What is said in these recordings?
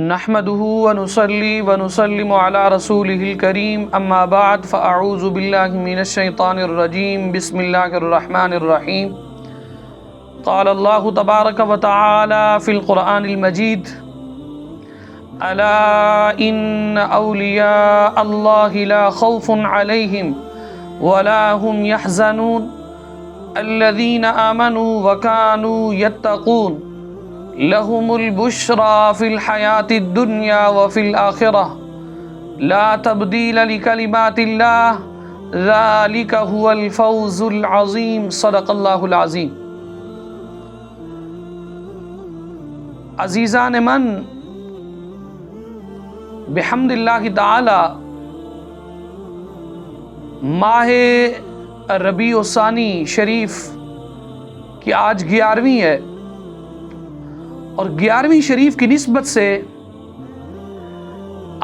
نحمده ونصلي ونسلم على رسوله الكريم اما بعد فاعوذ بالله من الشيطان الرجيم بسم الله الرحمن الرحيم قال الله تبارك وتعالى في القرآن المجيد ألا إن أولياء الله لا خوف عليهم ولا هم يحزنون الذين آمنوا وكانوا يتقون لهم البشرى في الحياة الدنيا وفي الآخرة لا تبديل لكلمات الله ذلك هو الفوز العظيم صدق اللہ العظیم۔ عزیزان من، بحمد اللہ تعالی ماہ ربیع الثانی شریف کی آج 11ویں ہے، اور 11ویں شریف کی نسبت سے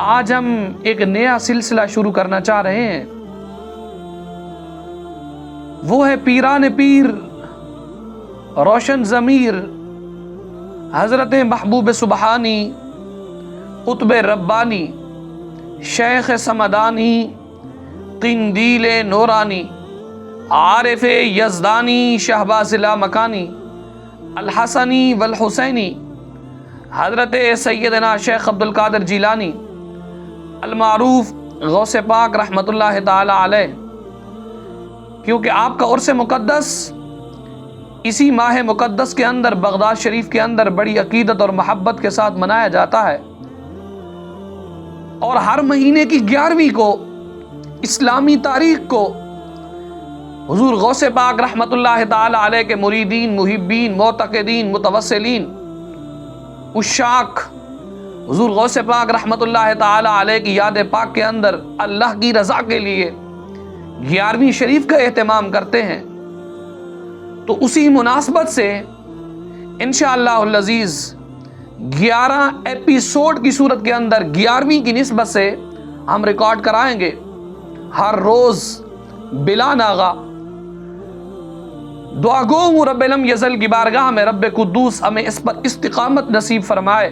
آج ہم ایک نیا سلسلہ شروع کرنا چاہ رہے ہیں۔ وہ ہے پیران پیر روشن ضمیر حضرت محبوب سبحانی قطب ربانی شیخ سمدانی قندیل نورانی عارف یزدانی شہباز لامکانی الحسنی والحسینی حضرت سیدنا شیخ عبد القادر جیلانی المعروف غوث پاک رحمت اللہ تعالی علیہ، کیونکہ آپ کا عرس مقدس اسی ماہ مقدس کے اندر بغداد شریف کے اندر بڑی عقیدت اور محبت کے ساتھ منایا جاتا ہے، اور ہر مہینے کی 11ویں کو اسلامی تاریخ کو حضور غوث پاک رحمت اللہ تعالی علیہ کے مریدین، محبین، معتقدین، متوسلین، عشاق حضور غوث پاک رحمت اللہ تعالی علیہ کی یاد پاک کے اندر اللہ کی رضا کے لیے 11ویں شریف کا اہتمام کرتے ہیں۔ تو اسی مناسبت سے انشاءاللہ العزیز 11 ایپیسوڈ کی صورت کے اندر 11ویں کی نسبت سے ہم ریکارڈ کرائیں گے ہر روز بلا ناغا۔ دعا گو ہوں رب لم یزل کی بارگاہ میں رب قدوس ہمیں اس پر استقامت نصیب فرمائے۔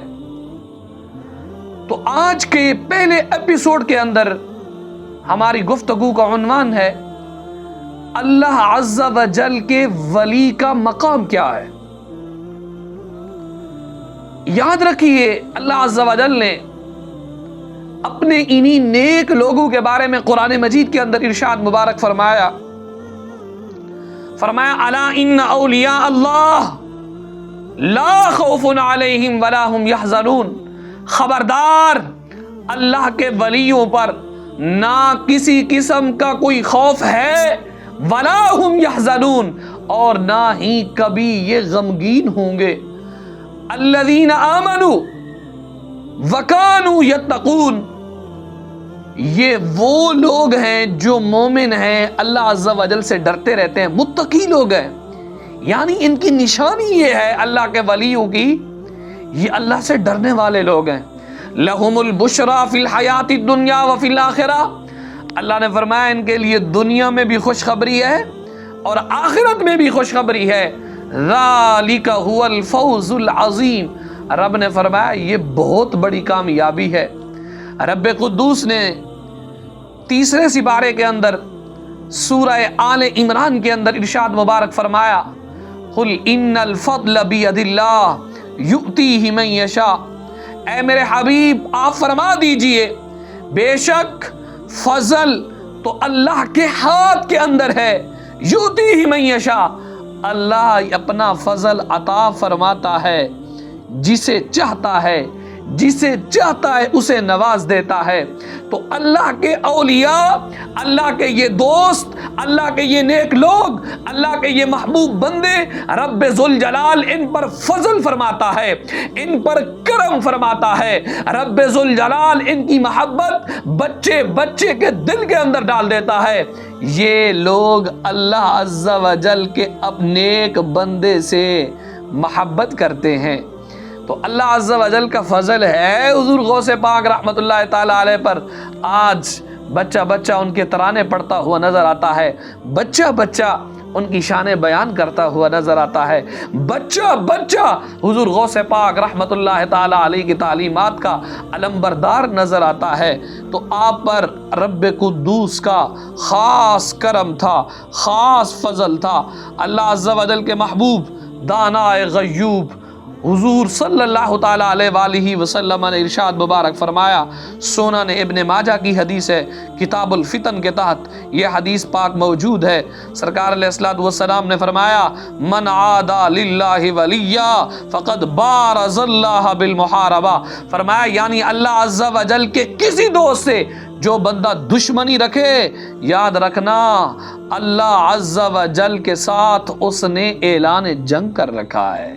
تو آج کے پہلے ایپیسوڈ کے اندر ہماری گفتگو کا عنوان ہے اللہ عز و جل کے ولی کا مقام کیا ہے۔ یاد رکھیے اللہ عز و جل نے اپنے انہی نیک لوگوں کے بارے میں قرآن مجید کے اندر ارشاد مبارک فرمایا الا ان اولیاء اللہ لا خوف علیہم ولا هم یحزنون، خبردار اللہ کے ولیوں پر نہ کسی قسم کا کوئی خوف ہے، ولا هم یحزنون، اور نہ ہی کبھی یہ غمگین ہوں گے۔ الذین آمنوا وکانوا یتقون، یہ وہ لوگ ہیں جو مومن ہیں، اللہ عز و جل سے ڈرتے رہتے ہیں، متقی لوگ ہیں۔ یعنی ان کی نشانی یہ ہے اللہ کے ولیوں کی، یہ اللہ سے ڈرنے والے لوگ ہیں۔ لہم البشری فی الحیات الدنیا وفی الآخرہ، اللہ نے فرمایا ان کے لیے دنیا میں بھی خوشخبری ہے اور آخرت میں بھی خوشخبری ہے۔ ذالک هو الفوز العظیم، رب نے فرمایا یہ بہت بڑی کامیابی ہے۔ رب قدوس نے تیسرے سپارے کے اندر سورہ آل عمران کے اندر ارشاد مبارک فرمایا قل ان الفضل بید اللہ یؤتیہ من یشاء، اے میرے حبیب آپ فرما دیجئے بے شک فضل تو اللہ کے ہاتھ کے اندر ہے، یؤتیہ من یشاء، اللہ اپنا فضل عطا فرماتا ہے جسے چاہتا ہے، جسے چاہتا ہے اسے نواز دیتا ہے۔ تو اللہ کے اولیاء، اللہ کے یہ دوست، اللہ کے یہ نیک لوگ، اللہ کے یہ محبوب بندے، رب ذوالجلال ان پر فضل فرماتا ہے، ان پر کرم فرماتا ہے۔ رب ذوالجلال ان کی محبت بچے بچے کے دل کے اندر ڈال دیتا ہے۔ یہ لوگ اللہ عز و جل کے اپنے نیک بندے سے محبت کرتے ہیں۔ تو اللہ عز و جل کا فضل ہے حضور غوث پاک رحمت اللہ تعالی علیہ پر۔ آج بچہ بچہ ان کے ترانے پڑھتا ہوا نظر آتا ہے، بچہ بچہ ان کی شان بیان کرتا ہوا نظر آتا ہے۔ بچہ بچہ حضور غوث پاک رحمت اللہ تعالی علیہ کی تعلیمات کا علمبردار نظر آتا ہے۔ تو آپ پر رب قدوس کا خاص کرم تھا، خاص فضل تھا۔ اللہ عز و جل کے محبوب دانائے غیوب حضور صلی اللہ تعالیٰ علیہ وآلہ وسلم نے ارشاد مبارک فرمایا، سنن ابن ماجہ کی حدیث ہے، کتاب الفتن کے تحت یہ حدیث پاک موجود ہے۔ سرکار علیہ الصلوۃ والسلام نے فرمایا، من عادى للہ ولیا فقد بارز اللہ بالمحاربہ، فرمایا یعنی اللہ عز و جل کے کسی دوست سے جو بندہ دشمنی رکھے، یاد رکھنا اللہ عز و جل کے ساتھ اس نے اعلان جنگ کر رکھا ہے۔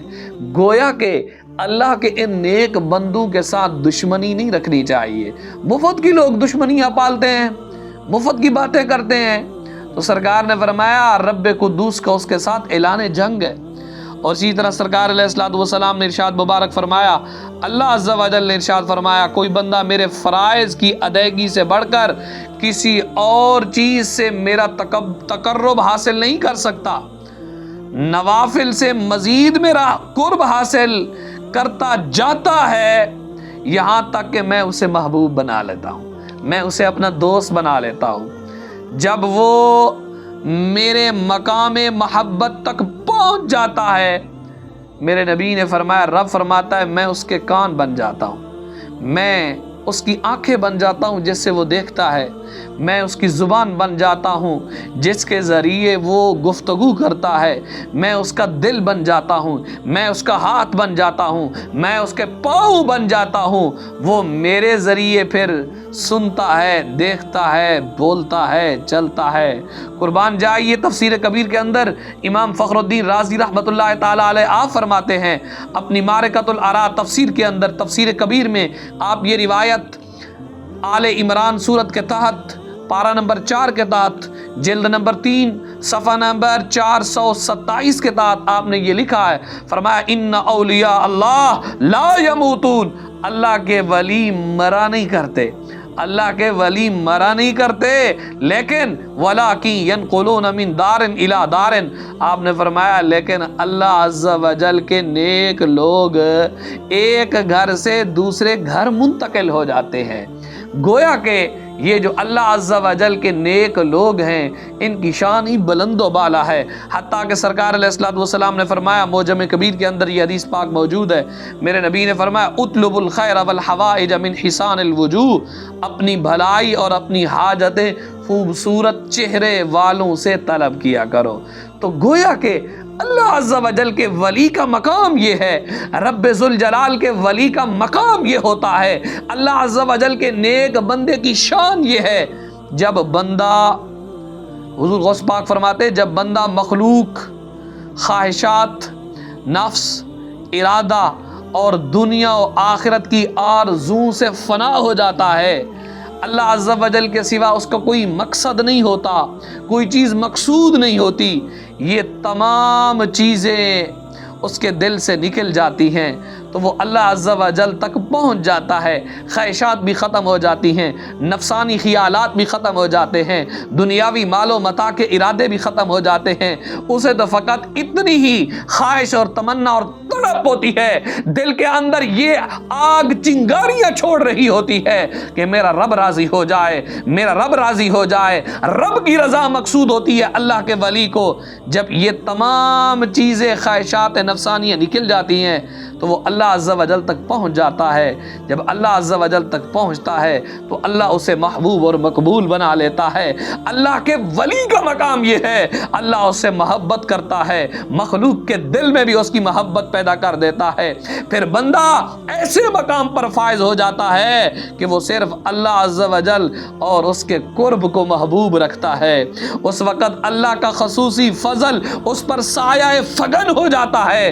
گویا کہ اللہ کے ان نیک بندوں کے ساتھ دشمنی نہیں رکھنی چاہیے۔ مفت کی لوگ دشمنیاں پالتے ہیں، مفت کی باتیں کرتے ہیں، تو سرکار نے فرمایا رب قدوس کا اس کے ساتھ اعلان جنگ ہے۔ اور اسی طرح سرکار علیہ الصلوۃ والسلام نے ارشاد مبارک فرمایا، اللہ عز و جل نے ارشاد فرمایا، کوئی بندہ میرے فرائض کی ادائیگی سے بڑھ کر کسی اور چیز سے میرا تقرب حاصل نہیں کر سکتا، نوافل سے مزید میرا قرب حاصل کرتا جاتا ہے، یہاں تک کہ میں اسے محبوب بنا لیتا ہوں، میں اسے اپنا دوست بنا لیتا ہوں۔ جب وہ میرے مقام محبت تک پہنچ جاتا ہے، میرے نبی نے فرمایا، رب فرماتا ہے میں اس کے کان بن جاتا ہوں، میں اس کی آنکھیں بن جاتا ہوں جس سے وہ دیکھتا ہے، میں اس کی زبان بن جاتا ہوں جس کے ذریعے وہ گفتگو کرتا ہے، میں اس کا دل بن جاتا ہوں، میں اس کا ہاتھ بن جاتا ہوں، میں اس کے پاؤں بن جاتا ہوں، وہ میرے ذریعے پھر سنتا ہے، دیکھتا ہے، بولتا ہے، چلتا ہے۔ قربان جائیے تفسیر کبیر کے اندر امام فخر الدین رازی رحمۃ اللہ تعالی علیہ آپ فرماتے ہیں اپنی معرکۃ الآراء تفسیر کے اندر، تفسیر کبیر میں آپ یہ روایت آل عمران سورت کے تحت پارہ نمبر 4 کے تحت جلد نمبر 3 صفحہ نمبر 427 کے تحت آپ نے یہ لکھا ہے، فرمایا ان اولیاء اللہ لا یموتون، اللہ کے ولی مرا نہیں کرتے، اللہ کے ولی مرا نہیں کرتے، لیکن وَلَٰكِن يَنْقُلُونَ مِن دَارٍ إِلَىٰ دَارٍ، آپ نے فرمایا لیکن اللہ عز و جل کے نیک لوگ ایک گھر سے دوسرے گھر منتقل ہو جاتے ہیں۔ گویا کہ یہ جو اللہ عز و جل کے نیک لوگ ہیں ان کی شان ہی بلند و بالا ہے، حتیٰ کہ سرکار علیہ الصلوۃ والسلام نے فرمایا، معجم کبیر کے اندر یہ حدیث پاک موجود ہے، میرے نبی نے فرمایا اطلب الخیر والحوائج من حسان الوجوہ، اپنی بھلائی اور اپنی حاجتیں خوبصورت چہرے والوں سے طلب کیا کرو۔ تو گویا کہ اللہ عز و جل کے ولی کا مقام یہ ہے، رب ذوالجلال کے ولی کا مقام یہ ہوتا ہے، اللہ عز و جل کے نیک بندے کی شان یہ ہے، جب بندہ، حضور غوث پاک فرماتے جب بندہ مخلوق، خواہشات، نفس، ارادہ اور دنیا و آخرت کی آرزوں سے فنا ہو جاتا ہے، اللہ عز و جل کے سوا اس کا کوئی مقصد نہیں ہوتا، کوئی چیز مقصود نہیں ہوتی، یہ تمام چیزیں اس کے دل سے نکل جاتی ہیں تو وہ اللہ عز و جل تک پہنچ جاتا ہے، خواہشات بھی ختم ہو جاتی ہیں، نفسانی خیالات بھی ختم ہو جاتے ہیں، دنیاوی مال و متاع کے ارادے بھی ختم ہو جاتے ہیں، اسے تو فقط اتنی ہی خواہش اور تمنا اور تڑپ ہوتی ہے، دل کے اندر یہ آگ چنگاریاں چھوڑ رہی ہوتی ہے کہ میرا رب راضی ہو جائے، میرا رب راضی ہو جائے، رب کی رضا مقصود ہوتی ہے اللہ کے ولی کو۔ جب یہ تمام چیزیں خواہشات نفسانیہ نکل جاتی ہیں تو وہ اللہ عز و جل تک پہنچ جاتا ہے، جب اللہ عز و جل تک پہنچتا ہے تو اللہ اسے محبوب اور مقبول بنا لیتا ہے۔ اللہ کے ولی کا مقام یہ ہے، اللہ اس سے محبت کرتا ہے، مخلوق کے دل میں بھی اس کی محبت پیدا کر دیتا ہے، پھر بندہ ایسے مقام پر فائز ہو جاتا ہے کہ وہ صرف اللہ عز و جل اور اس کے قرب کو محبوب رکھتا ہے، اس وقت اللہ کا خصوصی فضل اس پر سایہ فگن ہو جاتا ہے،